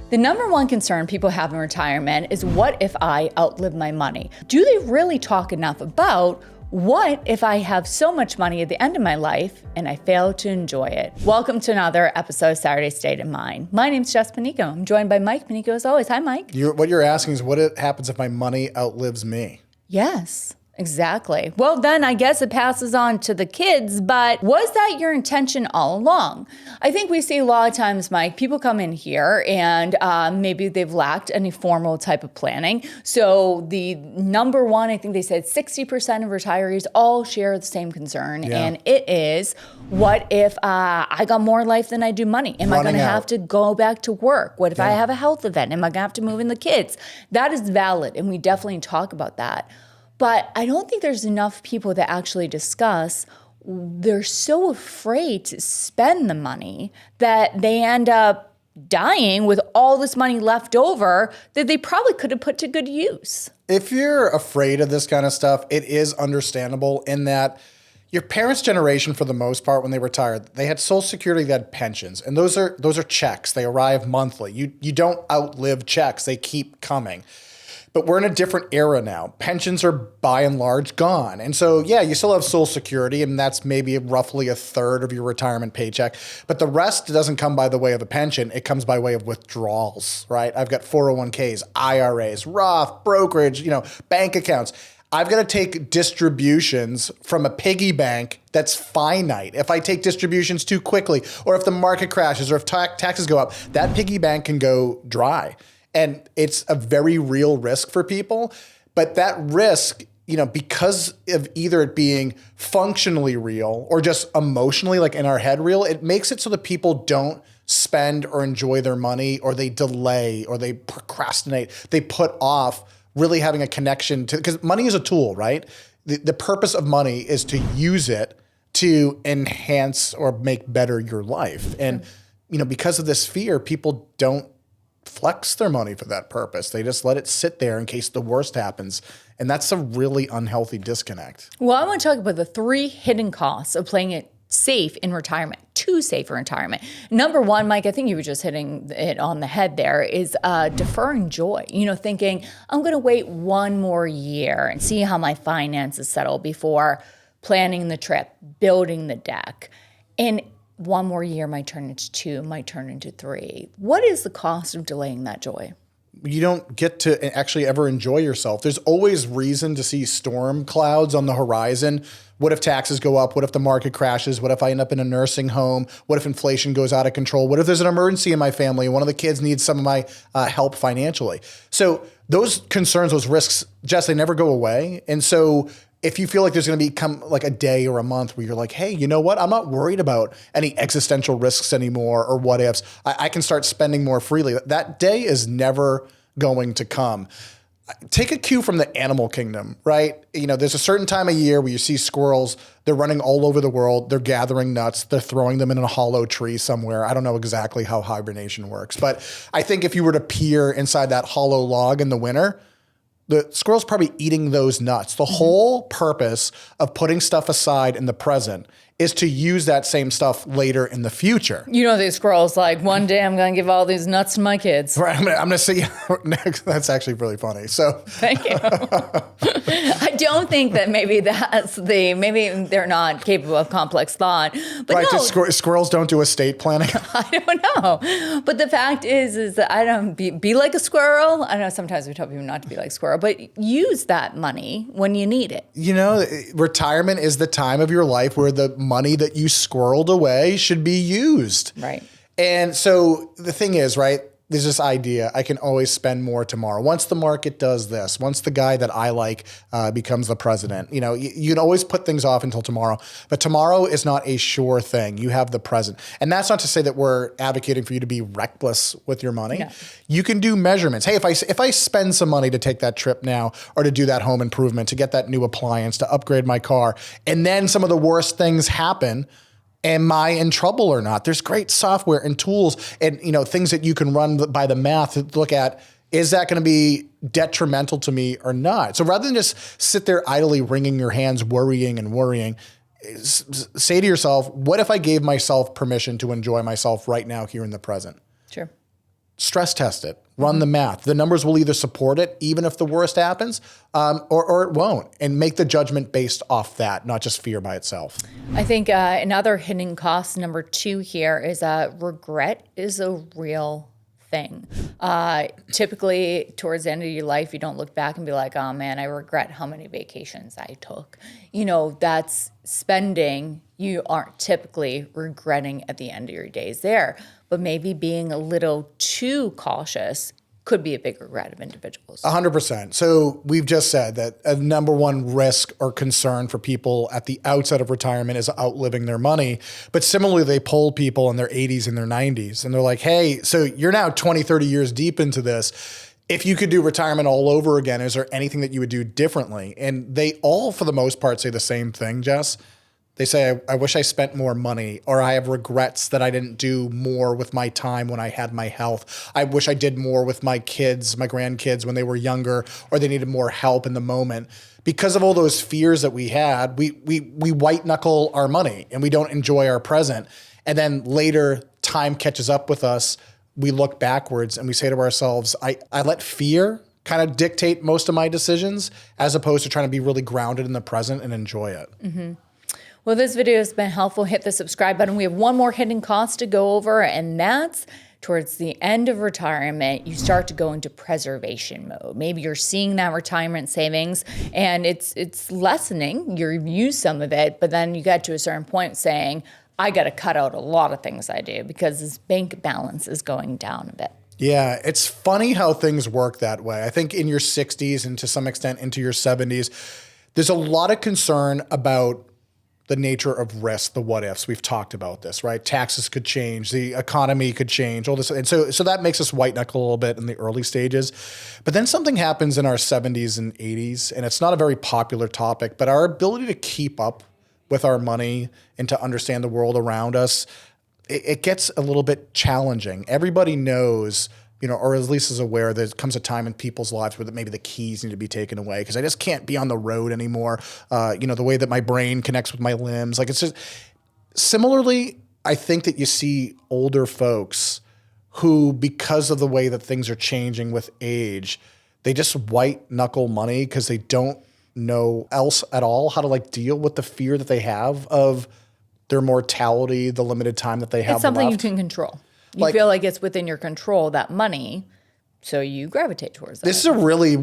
The number one concern people have in retirement is, what if I outlive my money? Do they really talk enough about what if I have so much money at the end of my life and I fail to enjoy it? Welcome to another episode of Saturday State of Mind. My name's Jess Panico. I'm joined by Mike Panico as always. Hi, Mike. What you're asking is what happens if my money outlives me? Yes. Exactly. Well, then I guess it passes on to the kids, but was that your intention all along? I think we see a lot of times, Mike, people come in here and maybe they've lacked any formal type of planning. So the number one, I think they said 60% of retirees all share the same concern. Yeah. And it is, what if I got more life than I do money? Am I going to have to go back to work? What if I have a health event? Am I going to have to move in the kids? That is valid. And we definitely talk about that. But I don't think there's enough people that actually discuss, they're so afraid to spend the money that they end up dying with all this money left over that they probably could have put to good use. If you're afraid of this kind of stuff, it is understandable in that your parents' generation, for the most part, when they retired, they had Social Security, they had pensions. And those are checks. They arrive monthly. You don't outlive checks. They keep coming. But we're in a different era now. Pensions are by and large gone. And so, yeah, you still have Social Security, and that's maybe roughly a third of your retirement paycheck. But the rest doesn't come by the way of a pension. It comes by way of withdrawals, right? I've got 401ks, IRAs, Roth, brokerage, bank accounts. I've got to take distributions from a piggy bank that's finite. If I take distributions too quickly, or if the market crashes, or if taxes go up, that piggy bank can go dry. And it's a very real risk for people. But that risk, because of either it being functionally real or just emotionally, like in our head real, it makes it so that people don't spend or enjoy their money, or they delay, or they procrastinate. They put off really having a connection to, because money is a tool, right? The purpose of money is to use it to enhance or make better your life. And, because of this fear, people don't flex their money for that purpose. They just let it sit there in case the worst happens. And that's a really unhealthy disconnect. Well, I want to talk about the 3 hidden costs of playing it safe in retirement, too safe in retirement. Number one, Mike, I think you were just hitting it on the head there, is deferring joy. Thinking, I'm going to wait one more year and see how my finances settle before planning the trip, building the deck. And one more year might turn into 2, might turn into 3. What is the cost of delaying that joy? You don't get to actually ever enjoy yourself. There's always reason to see storm clouds on the horizon. What if taxes go up? What if the market crashes? What if I end up in a nursing home? What if inflation goes out of control? What if there's an emergency in my family and one of the kids needs some of my help financially? So those concerns, those risks, Jess, they never go away. And so if you feel like there's going to become like a day or a month where you're like, hey, you know what? I'm not worried about any existential risks anymore or what ifs. I can start spending more freely. That day is never going to come. Take a cue from the animal kingdom, right? There's a certain time of year where you see squirrels. They're running all over the world. They're gathering nuts. They're throwing them in a hollow tree somewhere. I don't know exactly how hibernation works, but I think if you were to peer inside that hollow log in the winter, the squirrel's probably eating those nuts. The whole purpose of putting stuff aside in the present is to use that same stuff later in the future. These squirrels like, one day I'm going to give all these nuts to my kids. Right, I'm going to say, that's actually really funny. So thank you. I don't think that maybe maybe they're not capable of complex thought. But right, no, squirrels don't do estate planning? I don't know. But the fact is that I don't be like a squirrel. I know sometimes we tell people not to be like a squirrel, but use that money when you need it. Retirement is the time of your life where the money that you squirreled away should be used. Right. And so the thing is, right, there's this idea, I can always spend more tomorrow. Once the market does this, once the guy that I like becomes the president, you can always put things off until tomorrow. But tomorrow is not a sure thing. You have the present. And that's not to say that we're advocating for you to be reckless with your money. No. You can do measurements. Hey, if I spend some money to take that trip now, or to do that home improvement, to get that new appliance, to upgrade my car, and then some of the worst things happen, am I in trouble or not? There's great software and tools and things that you can run by the math to look at, is that going to be detrimental to me or not? So rather than just sit there idly wringing your hands, worrying, say to yourself, what if I gave myself permission to enjoy myself right now here in the present? Sure. stress test it, run the math. The numbers will either support it, even if the worst happens, or it won't, and make the judgment based off that, not just fear by itself. I think another hidden cost, number 2 here, is regret is a real thing. Typically, towards the end of your life, you don't look back and be like, oh man, I regret how many vacations I took. That's spending you aren't typically regretting at the end of your days there. But maybe being a little too cautious could be a big regret of individuals. 100%. So we've just said that a number one risk or concern for people at the outset of retirement is outliving their money. But similarly, they poll people in their 80s and their 90s, and they're like, hey, so you're now 20, 30 years deep into this. If you could do retirement all over again, is there anything that you would do differently? And they all, for the most part, say the same thing, Jess. They say, I wish I spent more money, or I have regrets that I didn't do more with my time when I had my health. I wish I did more with my kids, my grandkids when they were younger, or they needed more help in the moment. Because of all those fears that we had, we white knuckle our money and we don't enjoy our present. And then later time catches up with us. We look backwards and we say to ourselves, I let fear kind of dictate most of my decisions as opposed to trying to be really grounded in the present and enjoy it. Mm-hmm. Well, this video has been helpful. Hit the subscribe button. We have one more hidden cost to go over, and that's towards the end of retirement, you start to go into preservation mode. Maybe you're seeing that retirement savings and it's lessening. You've used some of it, but then you get to a certain point saying, I got to cut out a lot of things I do because this bank balance is going down a bit. Yeah, it's funny how things work that way. I think in your 60s and to some extent into your 70s, there's a lot of concern about the nature of risk, the what ifs. We've talked about this, right? Taxes could change, the economy could change, all this. And so that makes us white knuckle a little bit in the early stages. But then something happens in our 70s and 80s, and it's not a very popular topic, but our ability to keep up with our money and to understand the world around us, it gets a little bit challenging. Everybody knows, or at least is aware there comes a time in people's lives where maybe the keys need to be taken away because I just can't be on the road anymore. The way that my brain connects with my limbs, it's just similarly, I think that you see older folks who, because of the way that things are changing with age, they just white knuckle money because they don't know else at all how to deal with the fear that they have of their mortality, the limited time that they have left. It's something you can control. You feel like it's within your control, that money, so you gravitate towards that. This is a really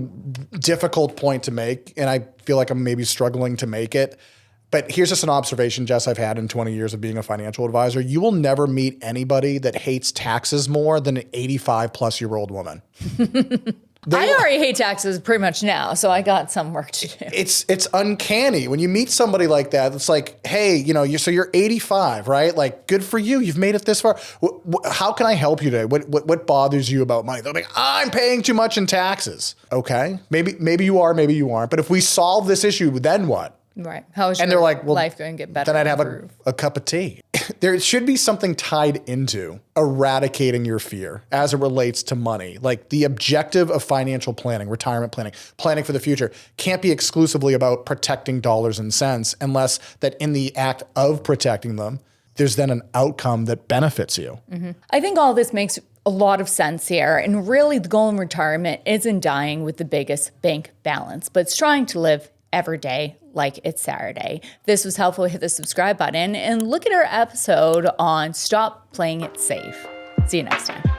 difficult point to make, and I feel like I'm maybe struggling to make it. But here's just an observation, Jess, I've had in 20 years of being a financial advisor. You will never meet anybody that hates taxes more than an 85-plus-year-old woman. I already hate taxes pretty much now, so I got some work to do. It's uncanny when you meet somebody like that. It's like, hey, you're 85, right? Good for you. You've made it this far. How can I help you today? What bothers you about money? They're like, I'm paying too much in taxes. Okay, maybe you are, maybe you aren't. But if we solve this issue, then what? Right. How is your life going to get better? Then I'd have a cup of tea. There should be something tied into eradicating your fear as it relates to money. The objective of financial planning, retirement planning for the future can't be exclusively about protecting dollars and cents unless that in the act of protecting them, there's then an outcome that benefits you. Mm-hmm. I think all this makes a lot of sense here. And really the goal in retirement isn't dying with the biggest bank balance, but it's trying to live every day like it's Saturday. If this was helpful, hit the subscribe button and look at our episode on Stop Playing It Safe. See you next time.